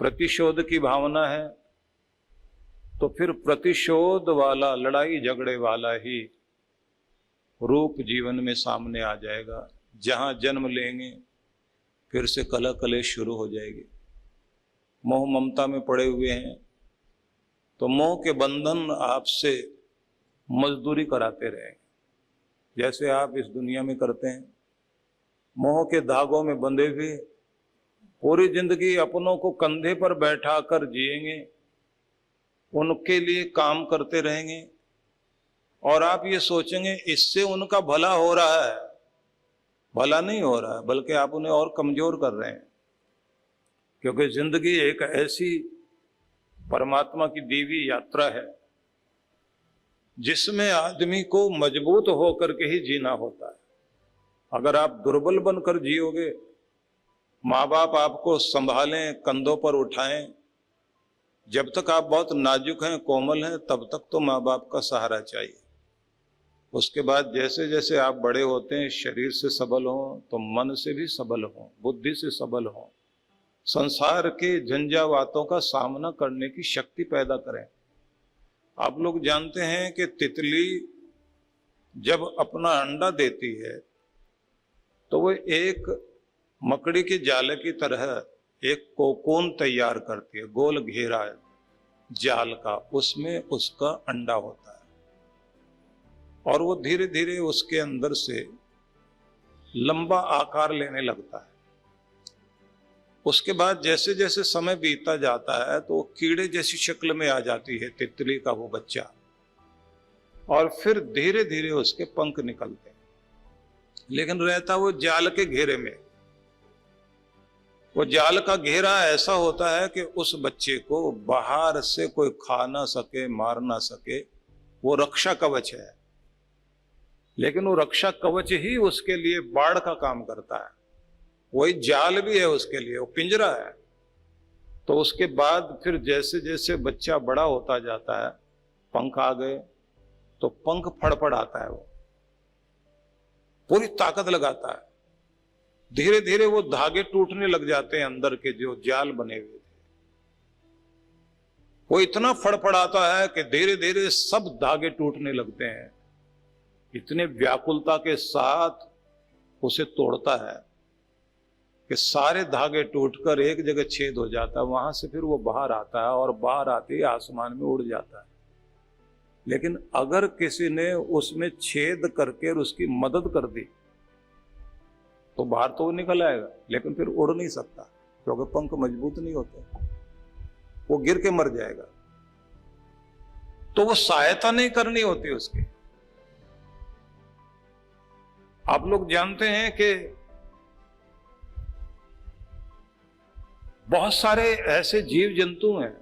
प्रतिशोध की भावना है तो फिर प्रतिशोध वाला, लड़ाई झगड़े वाला ही रूप जीवन में सामने आ जाएगा। जहां जन्म लेंगे फिर से कलह कलेश शुरू हो जाएगी। मोह ममता में पड़े हुए हैं तो मोह के बंधन आपसे मजदूरी कराते रहेंगे, जैसे आप इस दुनिया में करते हैं। मोह के धागों में बंधे हुए पूरी जिंदगी अपनों को कंधे पर बैठा कर जिएंगे, उनके लिए काम करते रहेंगे और आप ये सोचेंगे इससे उनका भला हो रहा है। भला नहीं हो रहा है, बल्कि आप उन्हें और कमजोर कर रहे हैं। क्योंकि जिंदगी एक ऐसी परमात्मा की दी हुई यात्रा है जिसमें आदमी को मजबूत होकर के ही जीना होता है। अगर आप दुर्बल बनकर जियोगे, माँ बाप आपको संभालें, कंधों पर उठाएं, जब तक आप बहुत नाजुक हैं, कोमल हैं, तब तक तो माँ बाप का सहारा चाहिए। उसके बाद जैसे जैसे आप बड़े होते हैं, शरीर से सबल हों तो मन से भी सबल हों, बुद्धि से सबल हों, संसार के झंझावातों का सामना करने की शक्ति पैदा करें। आप लोग जानते हैं कि तितली जब अपना अंडा देती है तो वो एक मकड़ी के जाल की तरह एक कोकून तैयार करती है, गोल घेरा जाल का, उसमें उसका अंडा होता है और वो धीरे धीरे उसके अंदर से लंबा आकार लेने लगता है। उसके बाद जैसे जैसे समय बीतता जाता है तो कीड़े जैसी शक्ल में आ जाती है तितली का वो बच्चा, और फिर धीरे धीरे उसके पंख निकलते हैं, लेकिन रहता वो जाल के घेरे में। वो जाल का घेरा ऐसा होता है कि उस बच्चे को बाहर से कोई खा ना सके, मार ना सके। वो रक्षा कवच है, लेकिन वो रक्षा कवच ही उसके लिए बाढ़ का काम करता है। वही जाल भी है उसके लिए, वो पिंजरा है। तो उसके बाद फिर जैसे जैसे बच्चा बड़ा होता जाता है, पंख आ गए तो पंख फड़फड़ाता है, वो पूरी ताकत लगाता है। धीरे धीरे वो धागे टूटने लग जाते हैं अंदर के जो जाल बने हुए थे। वो इतना फड़फड़ाता है कि धीरे धीरे सब धागे टूटने लगते हैं। इतने व्याकुलता के साथ उसे तोड़ता है कि सारे धागे टूटकर एक जगह छेद हो जाता है। वहां से फिर वो बाहर आता है और बाहर आते ही आसमान में उड़ जाता है। लेकिन अगर किसी ने उसमें छेद करके उसकी मदद कर दी तो बाहर तो वो निकल आएगा, लेकिन फिर उड़ नहीं सकता क्योंकि पंख मजबूत नहीं होते, वो गिर के मर जाएगा। तो वो सहायता नहीं करनी होती उसकी। आप लोग जानते हैं कि बहुत सारे ऐसे जीव जंतु हैं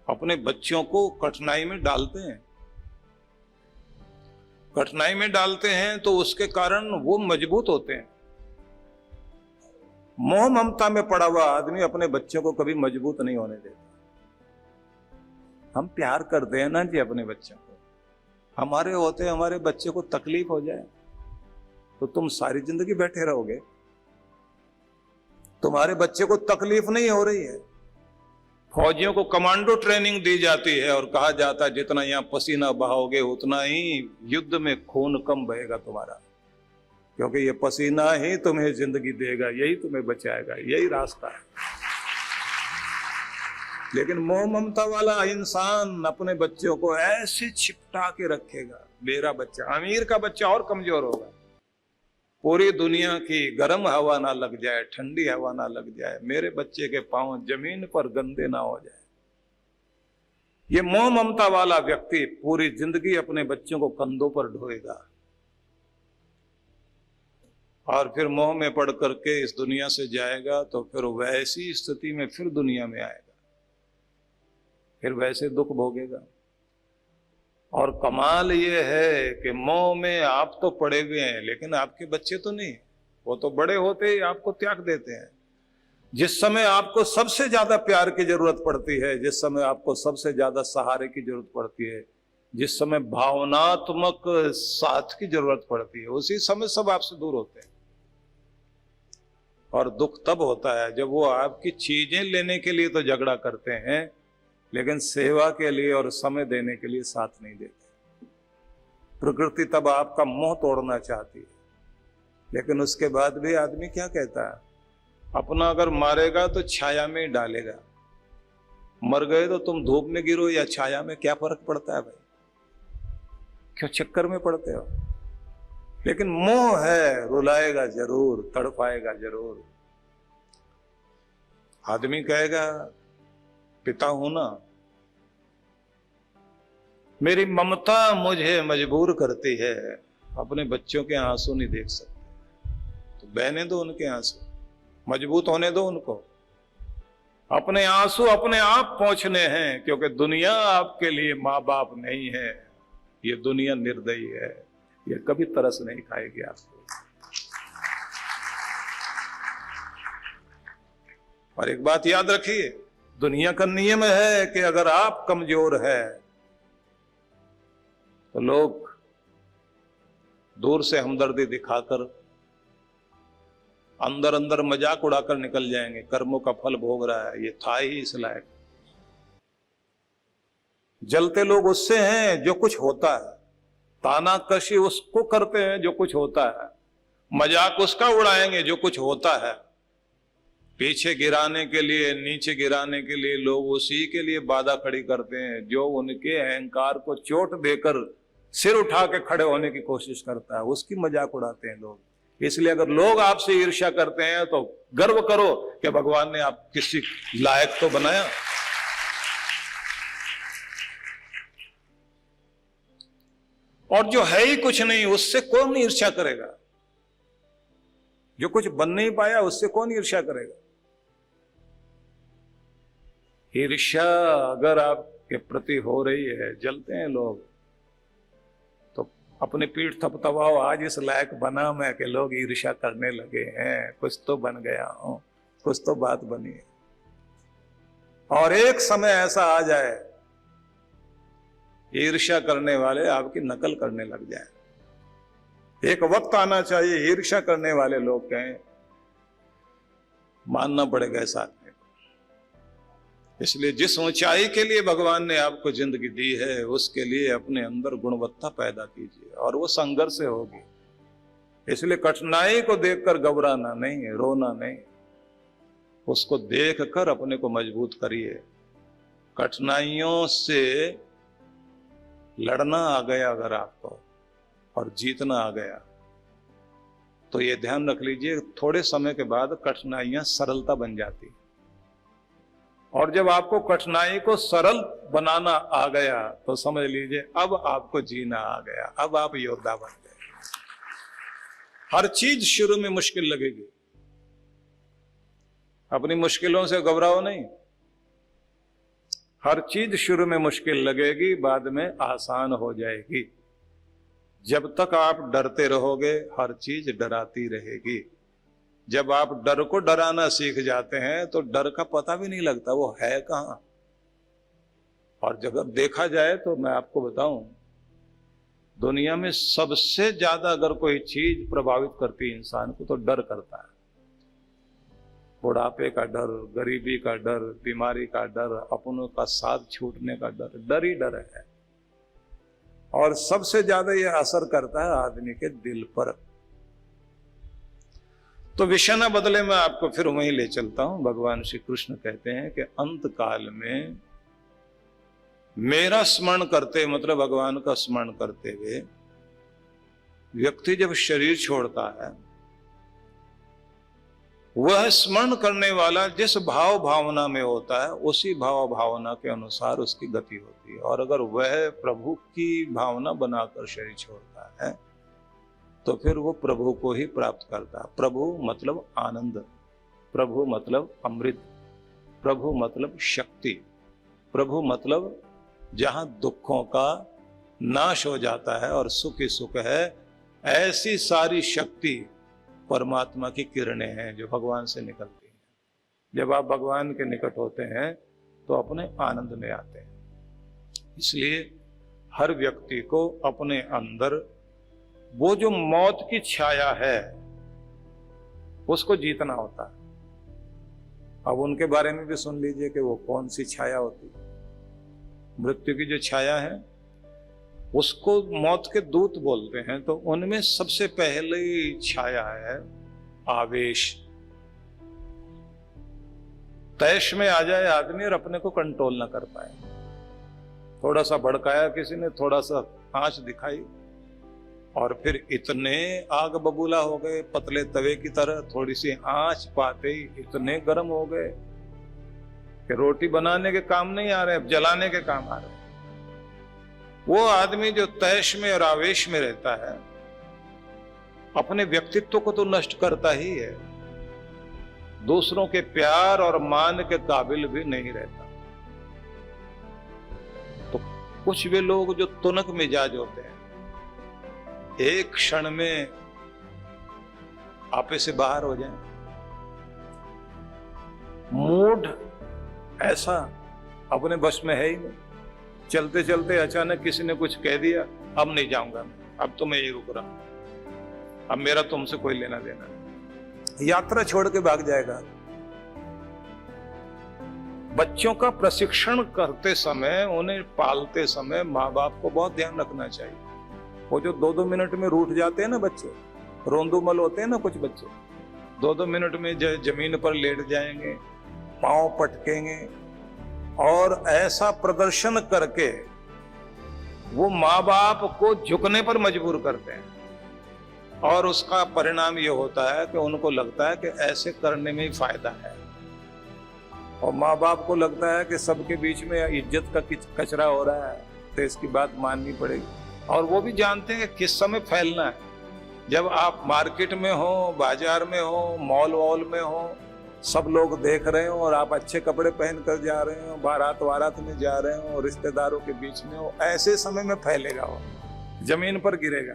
अपने बच्चों को कठिनाई में डालते हैं। कठिनाई में डालते हैं तो उसके कारण वो मजबूत होते हैं। मोह ममता में पड़ा हुआ आदमी अपने बच्चों को कभी मजबूत नहीं होने देता। हम प्यार करते हैं ना जी अपने बच्चों को, हमारे होते हमारे बच्चे को तकलीफ हो जाए तो तुम सारी जिंदगी बैठे रहोगे। तुम्हारे बच्चे को तकलीफ नहीं हो रही है। फौजियों को कमांडो ट्रेनिंग दी जाती है और कहा जाता है जितना यहां पसीना बहाओगे उतना ही युद्ध में खून कम बहेगा तुम्हारा, क्योंकि ये पसीना ही तुम्हें जिंदगी देगा, यही तुम्हें बचाएगा, यही रास्ता है। लेकिन मोह ममता वाला इंसान अपने बच्चों को ऐसे छिपटा के रखेगा। मेरा बच्चा, अमीर का बच्चा और कमजोर होगा। पूरी दुनिया की गर्म हवा ना लग जाए, ठंडी हवा ना लग जाए, मेरे बच्चे के पांव जमीन पर गंदे ना हो जाए। ये मोह ममता वाला व्यक्ति पूरी जिंदगी अपने बच्चों को कंधों पर ढोएगा और फिर मोह में पड़ करके इस दुनिया से जाएगा तो फिर वैसी स्थिति में फिर दुनिया में आएगा, फिर वैसे दुख भोगेगा। और कमाल ये है कि मोह में आप तो पड़े हुए हैं लेकिन आपके बच्चे तो नहीं, वो तो बड़े होते ही आपको त्याग देते हैं। जिस समय आपको सबसे ज्यादा प्यार की जरूरत पड़ती है, जिस समय आपको सबसे ज्यादा सहारे की जरूरत पड़ती है, जिस समय भावनात्मक साथ की जरूरत पड़ती है, उसी समय सब आपसे दूर होते हैं। और दुख तब होता है जब वो आपकी चीजें लेने के लिए तो झगड़ा करते हैं, लेकिन सेवा के लिए और समय देने के लिए साथ नहीं देते। प्रकृति तब आपका मुंह तोड़ना चाहती है, लेकिन उसके बाद भी आदमी क्या कहता है, अपना अगर मारेगा तो छाया में ही डालेगा, मर गए तो तुम धूप में गिरो या छाया में, क्या फर्क पड़ता है भाई, क्यों चक्कर में पड़ते हो। लेकिन मोह है, रुलाएगा जरूर, तड़पाएगा जरूर। आदमी कहेगा पिता हूं ना, मेरी ममता मुझे मजबूर करती है, अपने बच्चों के आंसू नहीं देख सकते, तो बहने दो उनके आंसू, मजबूत होने दो उनको। अपने आंसू अपने आप पहुंचने हैं, क्योंकि दुनिया आपके लिए माँ बाप नहीं है, ये दुनिया निर्दयी है, ये कभी तरस नहीं खाएगी आपको। और एक बात याद रखिए, दुनिया का नियम है कि अगर आप कमजोर है तो लोग दूर से हमदर्दी दिखाकर अंदर अंदर मजाक उड़ाकर निकल जाएंगे, कर्मों का फल भोग रहा है, ये था ही इस लायक। जलते लोग उससे हैं जो कुछ होता है, तानाकशी उसको करते हैं जो कुछ होता है, मजाक उसका उड़ाएंगे जो कुछ होता है। पीछे गिराने के लिए, नीचे गिराने के लिए लोग उसी के लिए बाधा खड़ी करते हैं जो उनके अहंकार को चोट देकर सिर उठा के खड़े होने की कोशिश करता है, उसकी मजाक उड़ाते हैं लोग। इसलिए अगर लोग आपसे ईर्ष्या करते हैं तो गर्व करो कि भगवान ने आप किसी लायक तो बनाया। और जो है ही कुछ नहीं, उससे कौन ईर्ष्या करेगा? जो कुछ बन नहीं पाया उससे कौन ईर्ष्या करेगा? ईर्ष्या अगर आपके प्रति हो रही है, जलते हैं लोग, तो अपनी पीठ थपथपाओ, आज इस लायक बना मैं कि लोग ईर्ष्या करने लगे हैं, कुछ तो बन गया हूं, कुछ तो बात बनी है। और एक समय ऐसा आ जाए ईर्ष्या करने वाले आपकी नकल करने लग जाए। एक वक्त आना चाहिए ईर्ष्या करने वाले लोग कहें मानना पड़ेगा इस आदमी को। इसलिए जिस ऊंचाई के लिए भगवान ने आपको जिंदगी दी है, उसके लिए अपने अंदर गुणवत्ता पैदा कीजिए, और वो संघर्ष से होगी। इसलिए कठिनाई को देखकर घबराना नहीं, रोना नहीं, उसको देखकर अपने को मजबूत करिए। कठिनाइयों से लड़ना आ गया अगर आपको और जीतना आ गया, तो ये ध्यान रख लीजिए, थोड़े समय के बाद कठिनाइयां सरलता बन जाती। और जब आपको कठिनाई को सरल बनाना आ गया तो समझ लीजिए अब आपको जीना आ गया, अब आप योद्धा बन गए। हर चीज शुरू में मुश्किल लगेगी, अपनी मुश्किलों से घबराओ नहीं। हर चीज शुरू में मुश्किल लगेगी, बाद में आसान हो जाएगी। जब तक आप डरते रहोगे हर चीज डराती रहेगी। जब आप डर को डराना सीख जाते हैं तो डर का पता भी नहीं लगता वो है कहां। और जब देखा जाए तो मैं आपको बताऊं, दुनिया में सबसे ज्यादा अगर कोई चीज प्रभावित करती है इंसान को तो डर करता है। बुढ़ापे का डर, गरीबी का डर, बीमारी का डर, अपनों का साथ छूटने का डर, डर ही डर है। और सबसे ज्यादा यह असर करता है आदमी के दिल पर। तो विषय न बदले, मैं आपको फिर वहीं ले चलता हूं। भगवान श्री कृष्ण कहते हैं कि अंत काल में मेरा स्मरण करते, मतलब भगवान का स्मरण करते हुए व्यक्ति जब शरीर छोड़ता है, वह स्मरण करने वाला जिस भाव भावना में होता है उसी भाव भावना के अनुसार उसकी गति होती है। और अगर वह प्रभु की भावना बनाकर शरीर छोड़ता है तो फिर वो प्रभु को ही प्राप्त करता है। प्रभु मतलब आनंद, प्रभु मतलब अमृत, प्रभु मतलब शक्ति, प्रभु मतलब जहां दुखों का नाश हो जाता है और सुख ही सुख है। ऐसी सारी शक्ति परमात्मा की किरणें हैं जो भगवान से निकलती हैं। जब आप भगवान के निकट होते हैं तो अपने आनंद में आते हैं। इसलिए हर व्यक्ति को अपने अंदर वो जो मौत की छाया है उसको जीतना होता है। अब उनके बारे में भी सुन लीजिए कि वो कौन सी छाया होती है। मृत्यु की जो छाया है उसको मौत के दूत बोलते हैं। तो उनमें सबसे पहली छाया है आवेश। तैश में आ जाए आदमी और अपने को कंट्रोल ना कर पाए। थोड़ा सा भड़काया किसी ने, थोड़ा सा आंच दिखाई और फिर इतने आग बबूला हो गए पतले तवे की तरह, थोड़ी सी आंच पाते ही इतने गर्म हो गए कि रोटी बनाने के काम नहीं आ रहे, अब जलाने के काम आ रहे। वो आदमी जो तैश में और आवेश में रहता है अपने व्यक्तित्व को तो नष्ट करता ही है, दूसरों के प्यार और मान के काबिल भी नहीं रहता। तो कुछ वे लोग जो तुनक मिजाज होते हैं एक क्षण में आपे से बाहर हो जाएं। मूड ऐसा अपने बस में है ही नहीं। चलते चलते अचानक किसी ने कुछ कह दिया, अब नहीं जाऊंगा, अब तो मैं यही रुक रहा हूं, अब मेरा तुमसे कोई लेना देना नहीं। यात्रा छोड़ के भाग जाएगा। बच्चों का प्रशिक्षण करते समय, उन्हें पालते समय माँ बाप को बहुत ध्यान रखना चाहिए। वो जो 2-2 मिनट में रूठ जाते हैं ना बच्चे, रोंदूमल होते हैं ना कुछ बच्चे, 2-2 मिनट में जमीन पर लेट जाएंगे, पांव पटकेंगे और ऐसा प्रदर्शन करके वो माँ बाप को झुकने पर मजबूर करते हैं। और उसका परिणाम ये होता है कि उनको लगता है कि ऐसे करने में ही फायदा है, और माँ बाप को लगता है कि सबके बीच में इज्जत का कचरा हो रहा है तो इसकी बात माननी पड़ेगी। और वो भी जानते हैं कि किस समय फैलना है। जब आप मार्केट में हो, बाजार में हो, मॉल वॉल में हो, सब लोग देख रहे हो और आप अच्छे कपड़े पहन कर जा रहे हो, बारात में जा रहे हो, रिश्तेदारों के बीच में हो, ऐसे समय में फैलेगा, वो जमीन पर गिरेगा,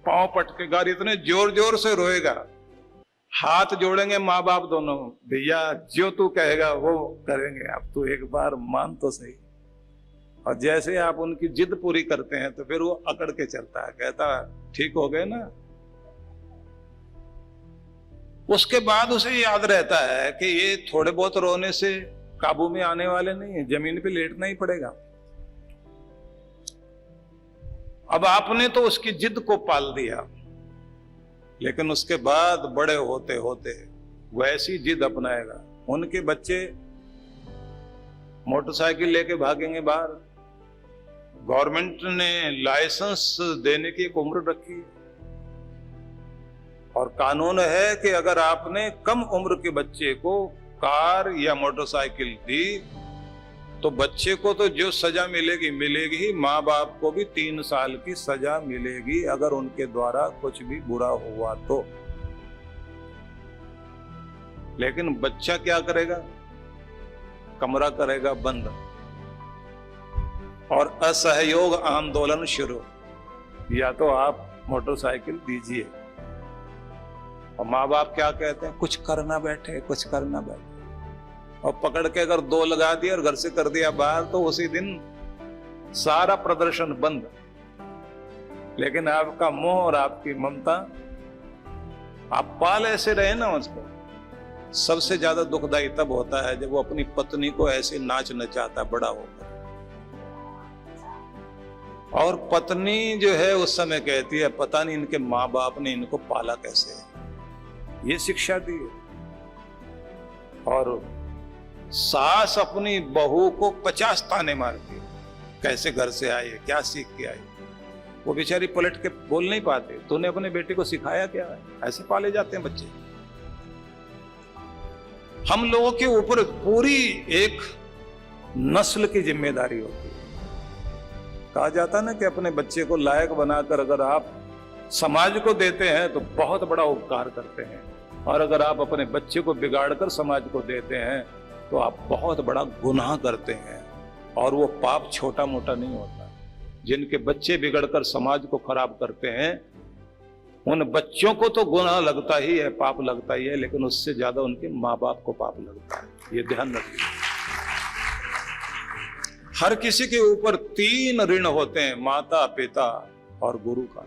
पांव पटकेगा, इतने जोर जोर से रोएगा, हाथ जोड़ेंगे माँ बाप दोनों, भैया जो तू कहेगा वो करेंगे, अब तू एक बार मान तो सही। और जैसे आप उनकी जिद पूरी करते हैं तो फिर वो अकड़ के चलता है, कहता ठीक हो गए ना। उसके बाद उसे याद रहता है कि ये थोड़े बहुत रोने से काबू में आने वाले नहीं है, जमीन पे लेटना ही पड़ेगा। अब आपने तो उसकी जिद को पाल दिया, लेकिन उसके बाद बड़े होते होते वैसी जिद अपनाएगा। उनके बच्चे मोटरसाइकिल लेके भागेंगे बाहर, गवर्नमेंट ने लाइसेंस देने की एक उम्र रखी है और कानून है कि अगर आपने कम उम्र के बच्चे को कार या मोटरसाइकिल दी तो बच्चे को तो जो सजा मिलेगी ही, माँ बाप को भी 3 साल की सजा मिलेगी अगर उनके द्वारा कुछ भी बुरा हुआ तो। लेकिन बच्चा क्या करेगा? कमरा करेगा बंद और असहयोग आंदोलन शुरू। या तो आप मोटरसाइकिल दीजिए, और माँ बाप क्या कहते हैं, कुछ करना बैठे, कुछ करना बैठे, और पकड़ के अगर 2 लगा दिया और घर से कर दिया बाहर तो उसी दिन सारा प्रदर्शन बंद। लेकिन आपका मोह और आपकी ममता, आप पाल ऐसे रहे ना उसको। सबसे ज्यादा दुखदाई तब होता है जब वो अपनी पत्नी को ऐसे नाच नचाता बड़ा होकर, और पत्नी जो है उस समय कहती है पता नहीं इनके माँ बाप ने इनको पाला कैसे, ये शिक्षा दी है। और सास अपनी बहू को 50 ताने मारती है, कैसे घर से आई है, क्या सीख के आई। वो बेचारी पलट के बोल नहीं पाते, तूने अपने बेटे को सिखाया क्या है? ऐसे पाले जाते हैं बच्चे। हम लोगों के ऊपर पूरी एक नस्ल की जिम्मेदारी होती है। कहा जाता है ना कि अपने बच्चे को लायक बनाकर अगर आप समाज को देते हैं तो बहुत बड़ा उपकार करते हैं, और अगर आप अपने बच्चे को बिगाड़कर समाज को देते हैं तो आप बहुत बड़ा गुनाह करते हैं। और वो पाप छोटा मोटा नहीं होता। जिनके बच्चे बिगड़कर समाज को खराब करते हैं उन बच्चों को तो गुनाह लगता ही है, पाप लगता ही है, लेकिन उससे ज्यादा उनके माँ बाप को पाप लगता है। ये ध्यान रखिए। हर किसी के ऊपर 3 ऋण होते हैं, माता, पिता और गुरु का।